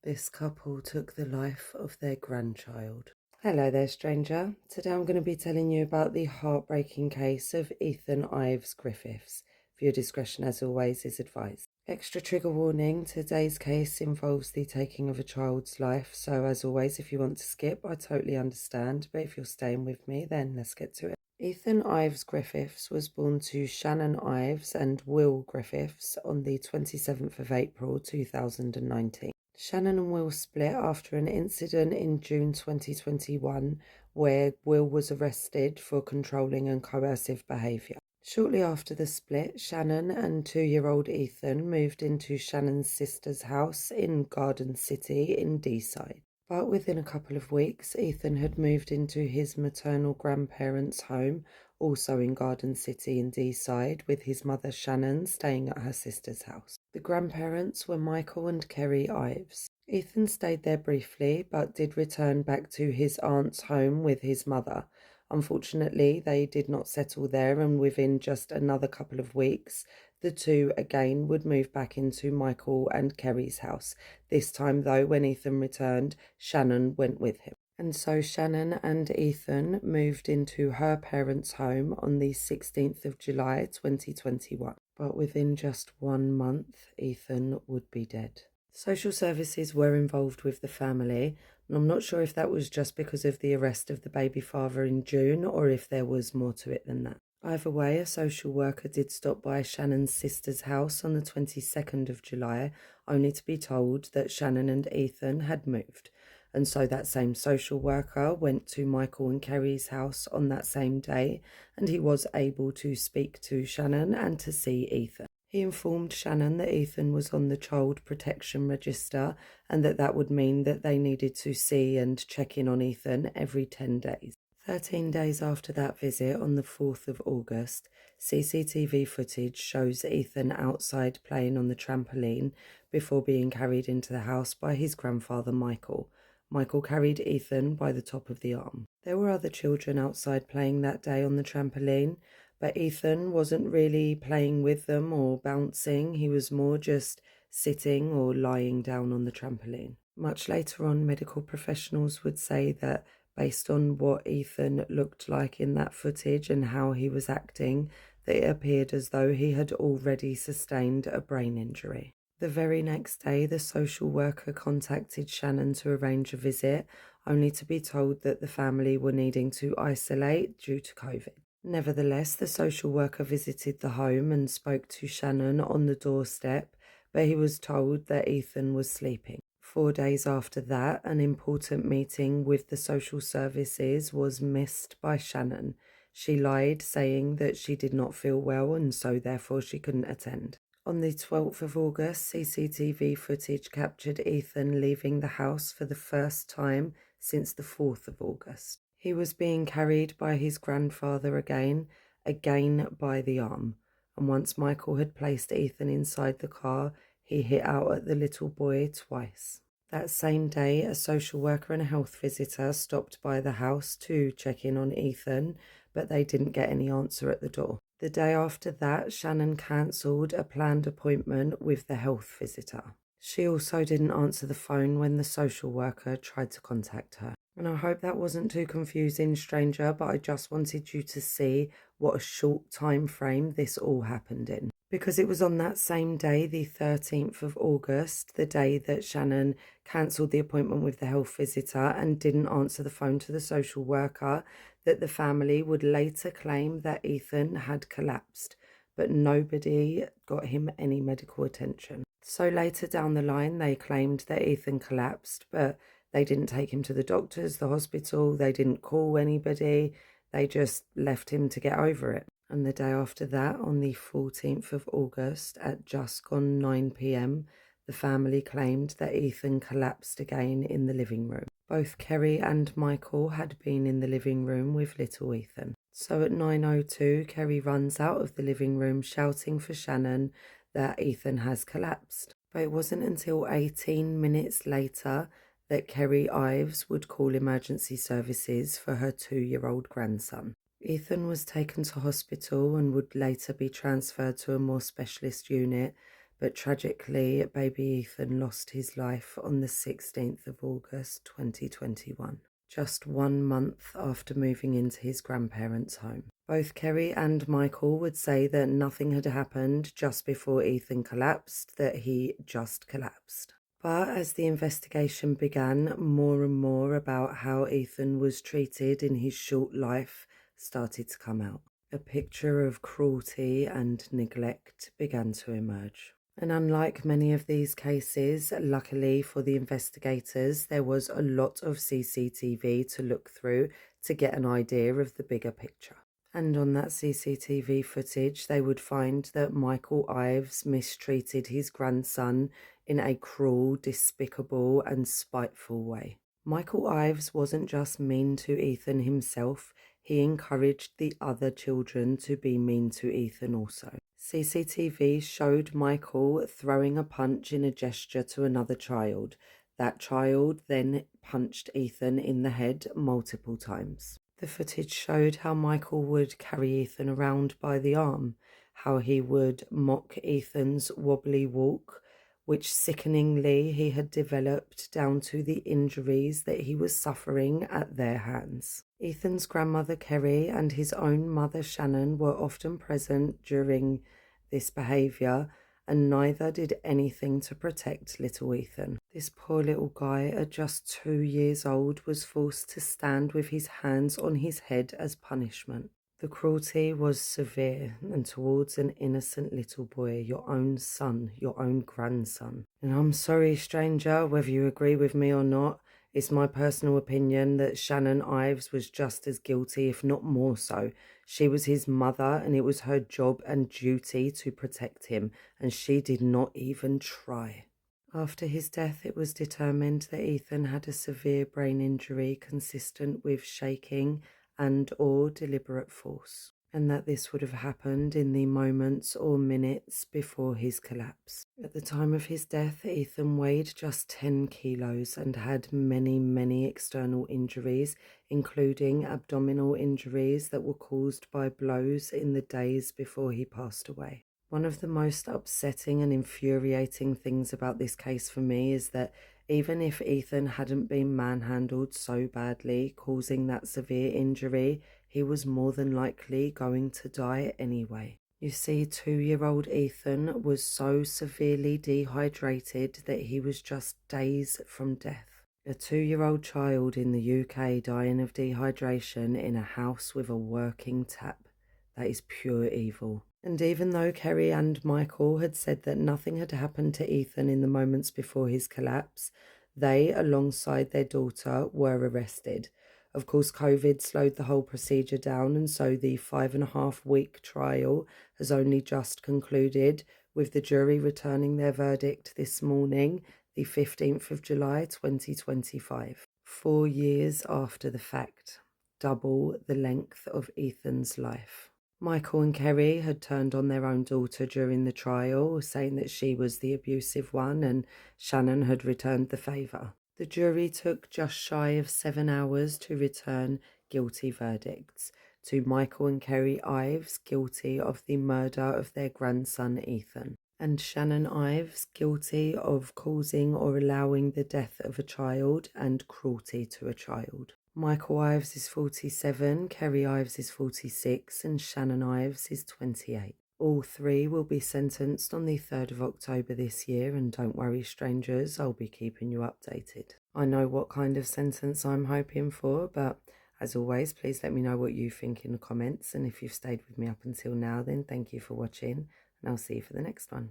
This couple took the life of their grandchild. Hello there, stranger. Today I'm going to be telling you about the heartbreaking case of Ethan Ives-Griffiths. Viewer discretion, as always, is advised. Extra trigger warning, today's case involves the taking of a child's life, so as always, if you want to skip, I totally understand, but if you're staying with me, then let's get to it. Ethan Ives-Griffiths was born to Shannon Ives and Will Griffiths on the 27th of April 2019. Shannon and Will split after an incident in June 2021 where Will was arrested for controlling and coercive behaviour. Shortly after the split, Shannon and 2-year-old Ethan moved into Shannon's sister's house in Garden City in Deeside. But within a couple of weeks, Ethan had moved into his maternal grandparents' home, also in Garden City in Deeside, with his mother Shannon staying at her sister's house. The grandparents were Michael and Kerry Ives. Ethan stayed there briefly, but did return back to his aunt's home with his mother. Unfortunately, they did not settle there, and within just another couple of weeks, the two again would move back into Michael and Kerry's house. This time, though, when Ethan returned, Shannon went with him. And so Shannon and Ethan moved into her parents' home on the 16th of July 2021. But within just 1 month, Ethan would be dead. Social services were involved with the family, and I'm not sure if that was just because of the arrest of the baby father in June or if there was more to it than that. Either way, a social worker did stop by Shannon's sister's house on the 22nd of July, only to be told that Shannon and Ethan had moved. And so that same social worker went to Michael and Kerry's house on that same day, and he was able to speak to Shannon and to see Ethan. He informed Shannon that Ethan was on the Child Protection Register and that would mean that they needed to see and check in on Ethan every 10 days. 13 days after that visit, on the 4th of August, CCTV footage shows Ethan outside playing on the trampoline before being carried into the house by his grandfather Michael. Michael carried Ethan by the top of the arm. There were other children outside playing that day on the trampoline, but Ethan wasn't really playing with them or bouncing. He was more just sitting or lying down on the trampoline. Much later on, medical professionals would say that based on what Ethan looked like in that footage and how he was acting, that it appeared as though he had already sustained a brain injury. The very next day, the social worker contacted Shannon to arrange a visit, only to be told that the family were needing to isolate due to COVID. Nevertheless, the social worker visited the home and spoke to Shannon on the doorstep, but he was told that Ethan was sleeping. 4 days after that, an important meeting with the social services was missed by Shannon. She lied, saying that she did not feel well and so therefore she couldn't attend. On the 12th of August, CCTV footage captured Ethan leaving the house for the first time since the 4th of August. He was being carried by his grandfather again by the arm. And once Michael had placed Ethan inside the car, he hit out at the little boy twice. That same day, a social worker and a health visitor stopped by the house to check in on Ethan, but they didn't get any answer at the door. The day after that, Shannon cancelled a planned appointment with the health visitor. She also didn't answer the phone when the social worker tried to contact her. And I hope that wasn't too confusing, stranger, but I just wanted you to see what a short time frame this all happened in. Because it was on that same day, the 13th of August, the day that Shannon cancelled the appointment with the health visitor and didn't answer the phone to the social worker, that the family would later claim that Ethan had collapsed, but nobody got him any medical attention. So later down the line, they claimed that Ethan collapsed, but they didn't take him to the doctors, the hospital, they didn't call anybody, they just left him to get over it. And the day after that, on the 14th of August, at just gone 9 p.m, the family claimed that Ethan collapsed again in the living room. Both Kerry and Michael had been in the living room with little Ethan. So at 9:02, Kerry runs out of the living room shouting for Shannon that Ethan has collapsed. But it wasn't until 18 minutes later that Kerry Ives would call emergency services for her 2-year-old grandson. Ethan was taken to hospital and would later be transferred to a more specialist unit, but tragically, baby Ethan lost his life on the 16th of August 2021, just 1 month after moving into his grandparents' home. Both Kerry and Michael would say that nothing had happened just before Ethan collapsed, that he just collapsed. But as the investigation began, more and more about how Ethan was treated in his short life started to come out. A picture of cruelty and neglect began to emerge. And unlike many of these cases, luckily for the investigators, there was a lot of CCTV to look through to get an idea of the bigger picture. And on that CCTV footage, they would find that Michael Ives mistreated his grandson in a cruel, despicable, and spiteful way. Michael Ives wasn't just mean to Ethan himself, he encouraged the other children to be mean to Ethan also. CCTV showed Michael throwing a punch in a gesture to another child. That child then punched Ethan in the head multiple times. The footage showed how Michael would carry Ethan around by the arm, how he would mock Ethan's wobbly walk, which sickeningly he had developed down to the injuries that he was suffering at their hands. Ethan's grandmother Kerry and his own mother Shannon were often present during this behaviour, and neither did anything to protect little Ethan. This poor little guy at just 2 years old was forced to stand with his hands on his head as punishment. The cruelty was severe, and towards an innocent little boy, your own son, your own grandson. And I'm sorry, stranger, whether you agree with me or not, it's my personal opinion that Shannon Ives was just as guilty, if not more so. She was his mother, and it was her job and duty to protect him, and she did not even try. After his death, it was determined that Ethan had a severe brain injury consistent with shaking and/or deliberate force, and that this would have happened in the moments or minutes before his collapse. At the time of his death, Ethan weighed just 10 kilos and had many external injuries, including abdominal injuries that were caused by blows in the days before he passed away. One of the most upsetting and infuriating things about this case for me is that even if Ethan hadn't been manhandled so badly, causing that severe injury, he was more than likely going to die anyway. You see, 2-year-old Ethan was so severely dehydrated that he was just days from death. A 2-year-old child in the UK dying of dehydration in a house with a working tap. That is pure evil. And even though Kerry and Michael had said that nothing had happened to Ethan in the moments before his collapse, they, alongside their daughter, were arrested. Of course, COVID slowed the whole procedure down, and so the 5.5-week trial has only just concluded, with the jury returning their verdict this morning, the 15th of July 2025. 4 years after the fact, double the length of Ethan's life. Michael and Kerry had turned on their own daughter during the trial, saying that she was the abusive one, and Shannon had returned the favour. The jury took just shy of 7 hours to return guilty verdicts to Michael and Kerry Ives guilty of the murder of their grandson Ethan, and Shannon Ives guilty of causing or allowing the death of a child and cruelty to a child. Michael Ives is 47, Kerry Ives is 46, and Shannon Ives is 28. All three will be sentenced on the 3rd of October this year, and don't worry strangers, I'll be keeping you updated. I know what kind of sentence I'm hoping for, but as always, please let me know what you think in the comments, and if you've stayed with me up until now, then thank you for watching, and I'll see you for the next one.